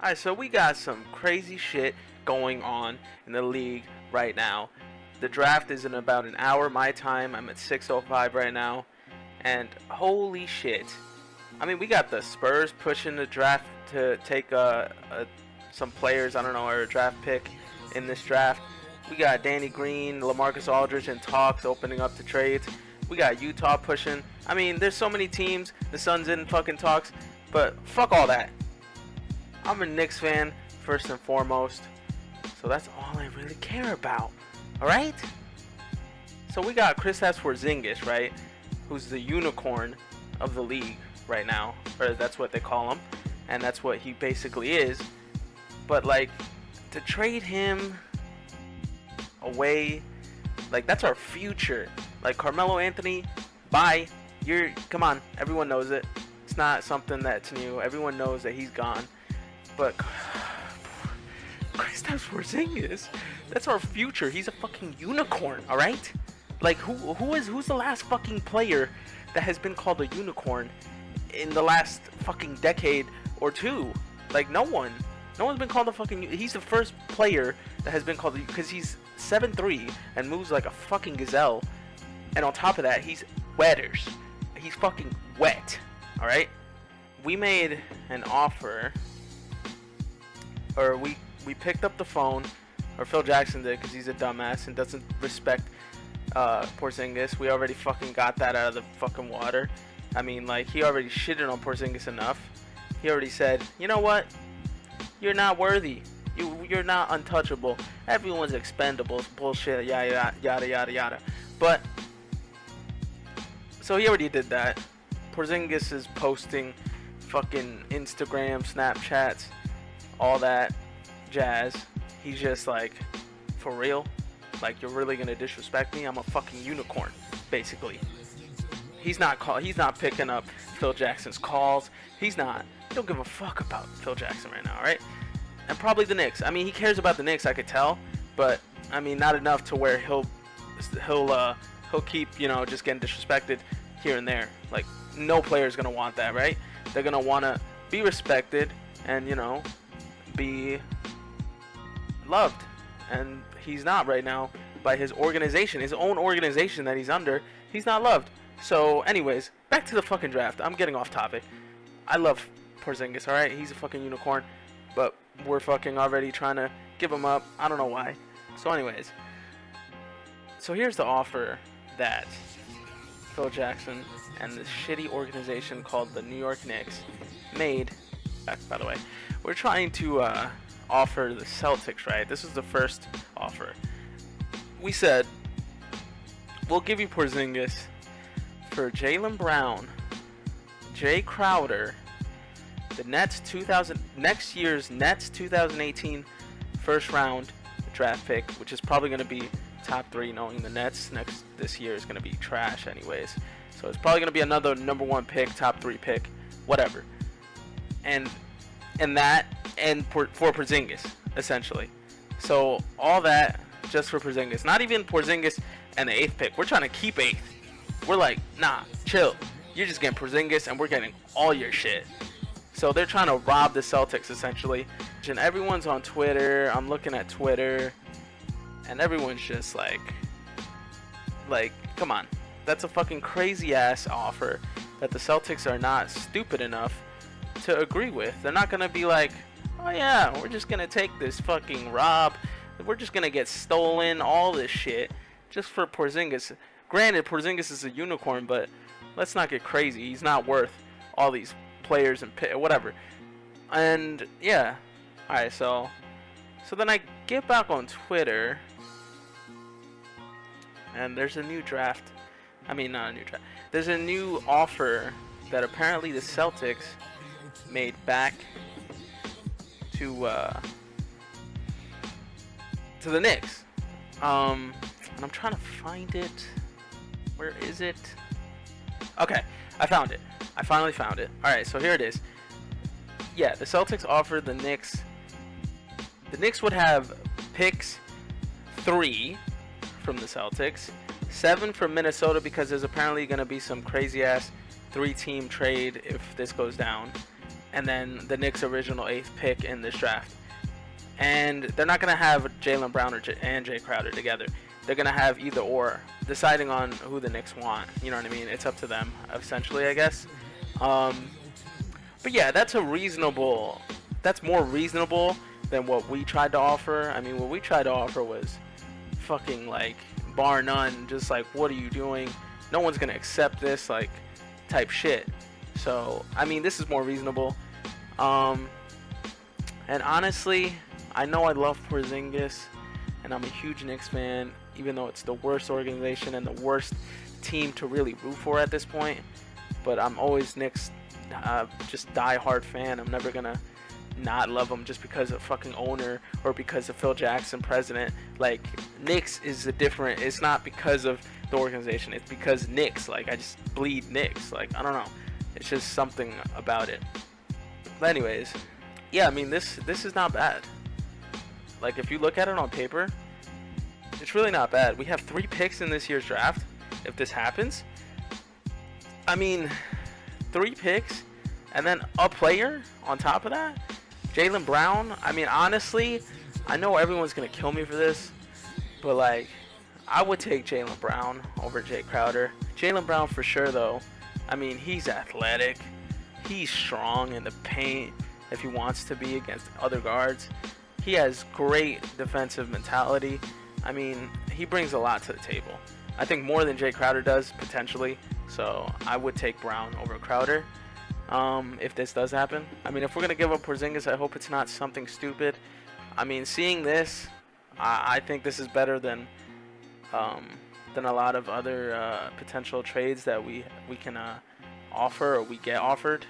Alright, so we got some crazy shit going on in the league right now. The draft is in about an hour my time. I'm at 6:05 right now. And holy shit. I mean, we got the Spurs pushing the draft to take some players, I don't know, or a draft pick in this draft. We got Danny Green, LaMarcus Aldridge in talks, opening up to trades. We got Utah pushing. I mean, there's so many teams. The Suns in fucking talks. But fuck all that. I'm a Knicks fan, first and foremost. So that's all I really care about. Alright? So we got Kristaps Porzingis, right? Who's the unicorn of the league right now. Or that's what they call him. And that's what he basically is. But, like, to trade him away, like, that's our future. Like, Carmelo Anthony, bye. Come on, everyone knows it. It's not something that's new. Everyone knows that he's gone. But Kristaps Porzingis, that's our future. He's a fucking unicorn, all right? Like, who's the last fucking player that has been called a unicorn in the last fucking decade or two? Like, no one. No one's been called a fucking. He's the first player that has been called, because he's 7'3" and moves like a fucking gazelle. And on top of that, he's wetters. He's fucking wet, all right? We made an offer. Or we picked up the phone, or Phil Jackson did, because he's a dumbass and doesn't respect Porzingis. We already fucking got that out of the fucking water. I mean, like, he already shitted on Porzingis enough. He already said, you know what? You're not worthy. You're not untouchable. Everyone's expendable. Bullshit. Yada yada yada yada. But so he already did that. Porzingis is posting fucking Instagram, Snapchats, all that jazz. He's just like, for real? Like, you're really gonna disrespect me? I'm a fucking unicorn, basically. He's not picking up Phil Jackson's calls. He don't give a fuck about Phil Jackson right now, right? And probably the Knicks. I mean, he cares about the Knicks, I could tell, but I mean, not enough to where he'll keep, just getting disrespected here and there. Like, no player's gonna want that, right? They're gonna wanna be respected and, be loved, and he's not right now by his organization, his own organization that he's under. He's not loved. So anyways, back to the fucking draft. I'm getting off topic. I love Porzingis, alright? He's a fucking unicorn, but we're fucking already trying to give him up. I don't know why. So anyways, so here's the offer that Phil Jackson and this shitty organization called the New York Knicks made. By the way, we're trying to offer the Celtics, right? This is the first offer. We said, we'll give you Porzingis for Jaylen Brown, Jay Crowder, the next year's Nets 2018 first round draft pick, which is probably going to be top 3, knowing the Nets this year is going to be trash anyways. So it's probably going to be another number 1 pick, top 3 pick, whatever. And for Porzingis, essentially. So all that just for Porzingis. Not even Porzingis and the 8th pick. We're trying to keep 8th. We're like, nah, chill. You're just getting Porzingis and we're getting all your shit. So they're trying to rob the Celtics, essentially. And everyone's on Twitter. I'm looking at Twitter. And everyone's just like, come on. That's a fucking crazy ass offer that the Celtics are not stupid enough to agree with. They're not gonna be like, oh yeah, we're just gonna take this fucking rob, we're just gonna get stolen, all this shit just for Porzingis. Granted, Porzingis is a unicorn, but let's not get crazy. He's not worth all these players and whatever. And yeah, all right. So then I get back on Twitter, and there's a new draft. I mean, not a new draft. There's a new offer that apparently the Celtics made back to the Knicks. And I'm trying to find it. Where is it? Okay, I found it. I finally found it. Alright, so here it is. Yeah, the Celtics offered the Knicks. The Knicks would have picks 3 from the Celtics, 7 from Minnesota, because there's apparently going to be some crazy ass 3-team trade if this goes down. and then the Knicks' original 8th pick in this draft. And they're not going to have Jaylen Brown and Jay Crowder together. They're going to have either or, deciding on who the Knicks want. You know what I mean? It's up to them, essentially, I guess. But yeah, that's more reasonable than what we tried to offer. I mean, what we tried to offer was fucking, like, bar none, just like, what are you doing? No one's going to accept this, like, type shit. So, I mean, this is more reasonable. And honestly, I know I love Porzingis, and I'm a huge Knicks fan, even though it's the worst organization and the worst team to really root for at this point. But I'm always Knicks, just die-hard fan. I'm never gonna not love them just because of fucking owner or because of Phil Jackson, president. Like, Knicks is different. It's not because of the organization. It's because Knicks. Like, I just bleed Knicks. Like, I don't know. It's just something about it. But anyways, yeah, I mean, this is not bad. Like, if you look at it on paper, it's really not bad. We have 3 picks in this year's draft. If this happens, I mean, 3 picks and then a player on top of that. Jaylen Brown. I mean, honestly, I know everyone's gonna kill me for this, but like, I would take Jaylen Brown over Jay Crowder. Jaylen Brown for sure, though. I mean, he's athletic. He's strong in the paint if he wants to be against other guards. He has great defensive mentality. I mean, he brings a lot to the table. I think more than Jay Crowder does, potentially. So I would take Brown over Crowder if this does happen. I mean, if we're going to give up Porzingis, I hope it's not something stupid. I mean, seeing this, I think this is better than a lot of other potential trades that we can offer or we get offered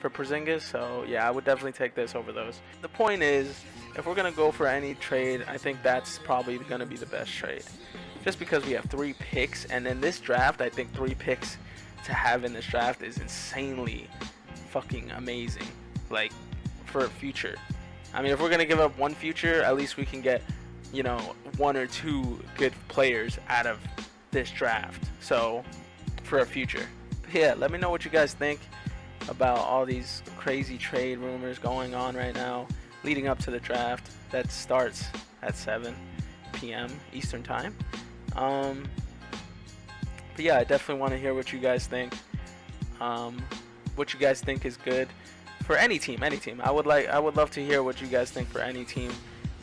for Porzingis. So yeah, I would definitely take this over those. The point is, if we're gonna go for any trade, I think that's probably gonna be the best trade, just because we have 3 picks, and in this draft, I think 3 picks to have in this draft is insanely fucking amazing, like, for a future. I mean, if we're gonna give up 1 future, at least we can get, you know, 1 or 2 good players out of this draft, so for a future. But yeah, let me know what you guys think about all these crazy trade rumors going on right now leading up to the draft that starts at 7 p.m. Eastern time. But yeah, I definitely want to hear what you guys think. What you guys think is good for any team. I would love to hear what you guys think for any team.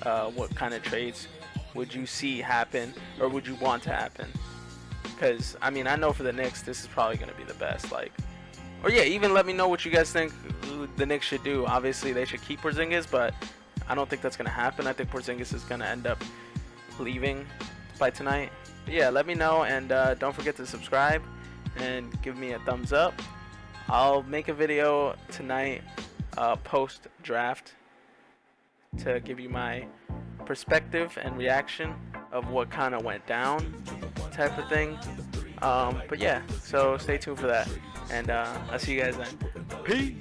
What kind of trades would you see happen, or would you want to happen? Because I mean, I know for the Knicks, this is probably going to be the best. Like, or yeah, even let me know what you guys think the Knicks should do. Obviously, they should keep Porzingis, but I don't think that's going to happen. I think Porzingis is going to end up leaving by tonight. But yeah, let me know, and don't forget to subscribe and give me a thumbs up. I'll make a video tonight post-draft to give you my perspective and reaction of what kind of went down type of thing. But yeah, so stay tuned for that, and I'll see you guys then. Peace.